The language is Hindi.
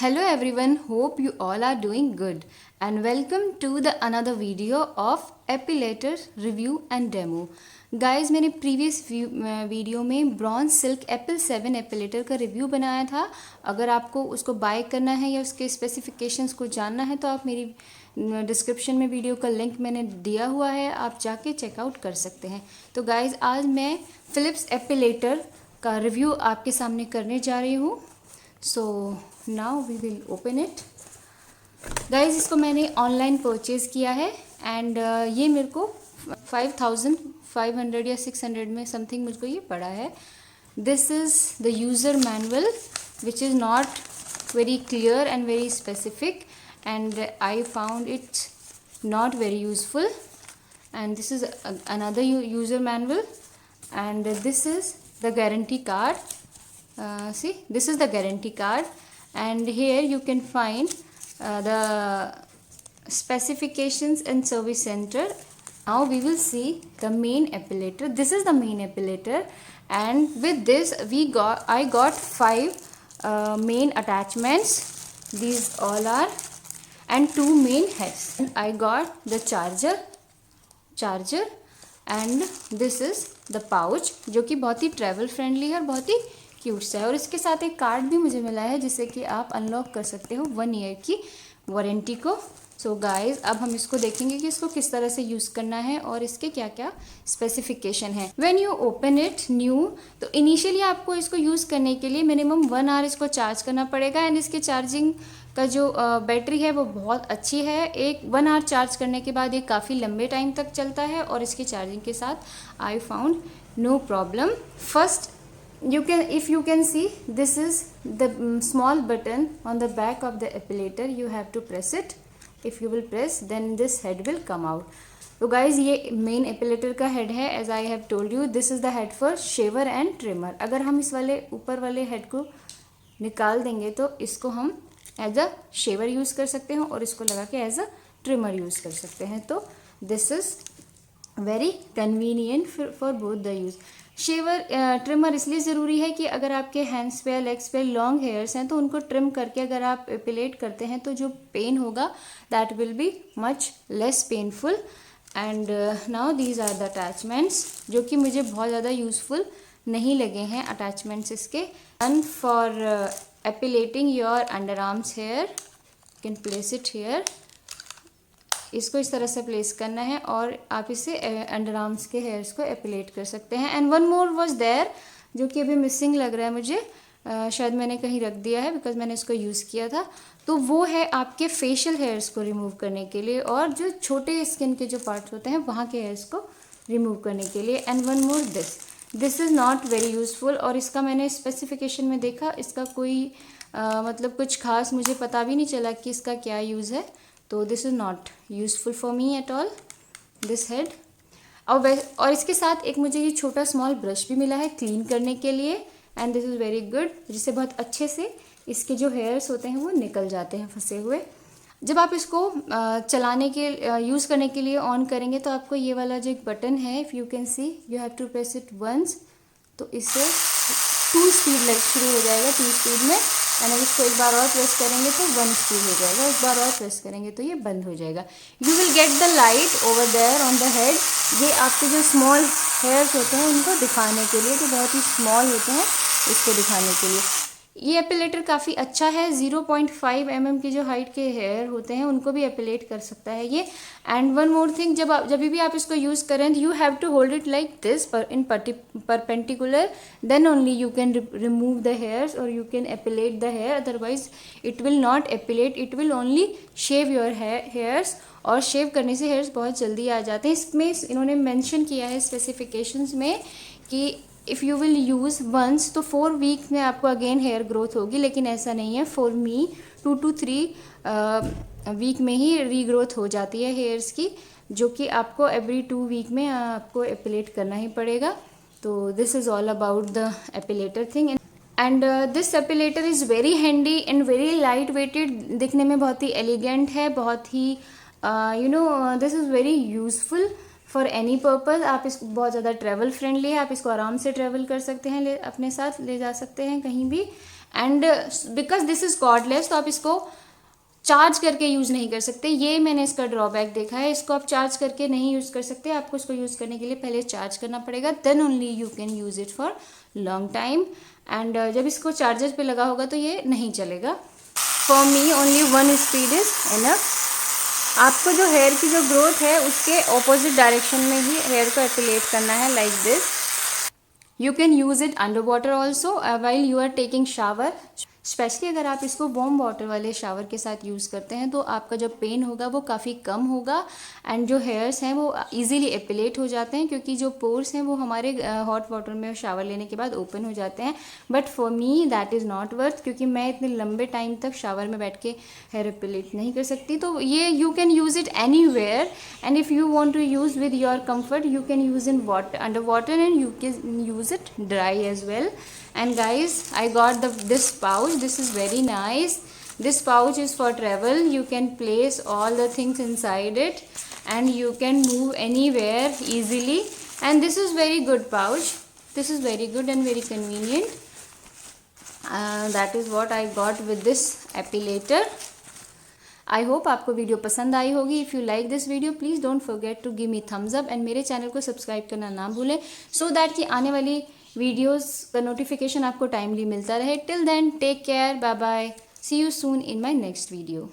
Hello everyone, hope you all are doing good and welcome to the another video of Epilator review and demo. Guys, मैंने प्रीवियस वीडियो में ब्रॉन सिल्क एपिल 7 एपिलेटर का रिव्यू बनाया था. अगर आपको उसको बाय करना है या उसके स्पेसिफिकेशंस को जानना है तो आप मेरी डिस्क्रिप्शन में वीडियो का लिंक मैंने दिया हुआ है, आप जाके चेकआउट कर सकते हैं. तो गाइज आज मैं फिलिप्स एपिलेटर का रिव्यू आपके सामने करने जा रही हूँ. So now we will open it. Guys इसको मैंने ऑनलाइन परचेज़ किया है एंड ये मेरे को 5500 या 600 में समथिंग मुझको ये पड़ा है. This is the user manual which is not very clear and very specific and I found it not very useful. And this is another user manual and this is the guarantee card. See, this is the guarantee card and here you can find the specifications and service center. Now we will see the main epilator. This is the main epilator and with this I got 5 main attachments. These all are and 2 main heads. And I got the charger and this is the pouch जो कि बहुत ही ट्रैवल फ्रेंडली है और बहुत ही क्यूट सा है. और इसके साथ एक कार्ड भी मुझे मिला है जिससे कि आप अनलॉक कर सकते हो 1 ईयर की वारंटी को. सो गाइज अब हम इसको देखेंगे कि इसको किस तरह से यूज़ करना है और इसके क्या क्या स्पेसिफिकेशन है. When you open it new तो इनिशियली आपको इसको यूज़ करने के लिए मिनिमम 1 आवर इसको चार्ज करना पड़ेगा एंड इसके चार्जिंग का जो बैटरी है वो बहुत अच्छी है. 1 आवर चार्ज करने के बाद ये काफ़ी लंबे टाइम तक चलता है और इसकी चार्जिंग के साथ I found no problem. First if you can see, this is the small button on the back of the epilator. You have to press it. If you will press then this head will come out. तो guys ये मेन एपिलेटर का हेड है. As I have told you this is the head for shaver and trimmer. अगर हम इस वाले ऊपर वाले हेड को निकाल देंगे तो इसको हम एज अ शेवर यूज़ कर सकते हैं और इसको लगा के एज अ ट्रिमर यूज़ कर सकते हैं. तो this is very convenient for both the use. Shaver trimmer इसलिए ज़रूरी है कि अगर आपके हैंड्स पे या लेग्स पे लॉन्ग हेयर्स हैं तो उनको ट्रिम करके अगर आप एपिलेट करते हैं तो जो पेन होगा that will be much less painful. And now these are the attachments जो कि मुझे बहुत ज़्यादा यूज़फुल नहीं लगे हैं अटैचमेंट्स इसके. And for epilating your under arms hair you can place it here. इसको इस तरह से प्लेस करना है और आप इसे अंडर आर्म्स के हेयर्स को एपिलेट कर सकते हैं. And one more was there जो कि अभी मिसिंग लग रहा है मुझे. शायद मैंने कहीं रख दिया है बिकॉज मैंने इसको यूज़ किया था. तो वो है आपके फेशियल हेयर्स को रिमूव करने के लिए और जो छोटे स्किन के जो पार्ट्स होते हैं वहाँ के हेयर्स को रिमूव करने के लिए. And one more this is not very useful. और इसका मैंने स्पेसिफिकेशन में देखा इसका कोई मतलब कुछ खास मुझे पता भी नहीं चला कि इसका क्या यूज़ है. तो this is not useful for me at all this head. और इसके साथ एक मुझे ये छोटा स्मॉल ब्रश भी मिला है क्लीन करने के लिए and this is very good जिससे बहुत अच्छे से इसके जो हेयर्स होते हैं वो निकल जाते हैं फंसे हुए. जब आप इसको चलाने के यूज़ करने के लिए ऑन करेंगे तो आपको ये वाला जो एक बटन है if you can see you have to press it once. तो इससे 2 स्पीड शुरू हो जाएगा 2 स्पीड में. एंड अगर इसको एक बार और प्रेस करेंगे तो 1 स्पीड हो जाएगा. एक बार और प्रेस करेंगे तो ये बंद हो जाएगा. You will get the light over there on the head. ये आपके जो स्मॉल हेयर्स होते हैं उनको दिखाने के लिए जो बहुत ही स्मॉल होते हैं इसको दिखाने के लिए. ये एपिलेटर काफ़ी अच्छा है. 0.5 mm की जो हाइट के हेयर होते हैं उनको भी एपिलेट कर सकता है ये. एंड वन मोर थिंग जब भी आप इसको यूज़ करें you have to hold it like this in perpendicular then only you can remove the hairs और you can epilate the hair. Otherwise it will not epilate. It will only shave your hairs और शेव करने से हेयर्स बहुत जल्दी आ जाते हैं. इसमें इन्होंने मेंशन किया है स्पेसिफिकेशंस में कि if you will use once तो 4 वीक में आपको अगेन हेयर ग्रोथ होगी. लेकिन ऐसा नहीं है. फॉर मी 2 to 3 वीक में ही रीग्रोथ हो जाती है हेयर्स की जो कि आपको एवरी 2 वीक में आपको एपिलेट करना ही पड़ेगा. तो this is all about the epilator thing. And this epilator is very handy and very light weighted. दिखने में बहुत ही एलिगेंट है. बहुत ही this is very useful for any purpose. आप इसको बहुत ज़्यादा ट्रैवल फ्रेंडली है. आप इसको आराम से ट्रैवल कर सकते हैं अपने साथ ले जा सकते हैं कहीं भी. And because this is cordless, तो आप इसको चार्ज करके यूज़ नहीं कर सकते, ये मैंने इसका ड्रॉबैक देखा है। इसको आप चार्ज करके नहीं यूज़ कर सकते, आपको इसको यूज़ करने के लिए पहले चार्ज करना पड़ेगा, then only you can use it for long time. And जब इसको चार्जर पे लगा होगा तो ये नहीं चलेगा। For me only one speed is enough. आपको जो हेयर की जो ग्रोथ है उसके ऑपोजिट डायरेक्शन में ही हेयर को एपिलेट करना है, like this. You can use it under water also while you are taking shower. Specially अगर आप इसको वार्म वाटर वाले शावर के साथ यूज़ करते हैं तो आपका जो पेन होगा वो काफ़ी कम होगा, एंड जो हेयर्स हैं वो इजीली एपिलेट हो जाते हैं, क्योंकि जो पोर्स हैं वो हमारे हॉट वाटर में शावर लेने के बाद ओपन हो जाते हैं। But for me that is not worth, क्योंकि मैं इतने लंबे टाइम तक शावर में बैठ के हेयर एपिलेट नहीं कर सकती। तो ये you can use it anywhere, and if you want to use with your comfort you can use in water, under water, and you can use it dry as well. And guys, I got this pouch. This is very nice. This pouch is for travel. You can place all the things inside it and you can move anywhere easily, and this is very good pouch. This is very good and very convenient. That is what I got with this epilator. I hope आपको वीडियो पसंद आई होगी. If you like this video please don't forget to give me thumbs up, and मेरे चैनल को सब्सक्राइब करना ना भूलें, सो दैट कि आने वाली वीडियोस का नोटिफिकेशन आपको टाइमली मिलता रहे. Till then take care, bye bye, see you soon in my next video.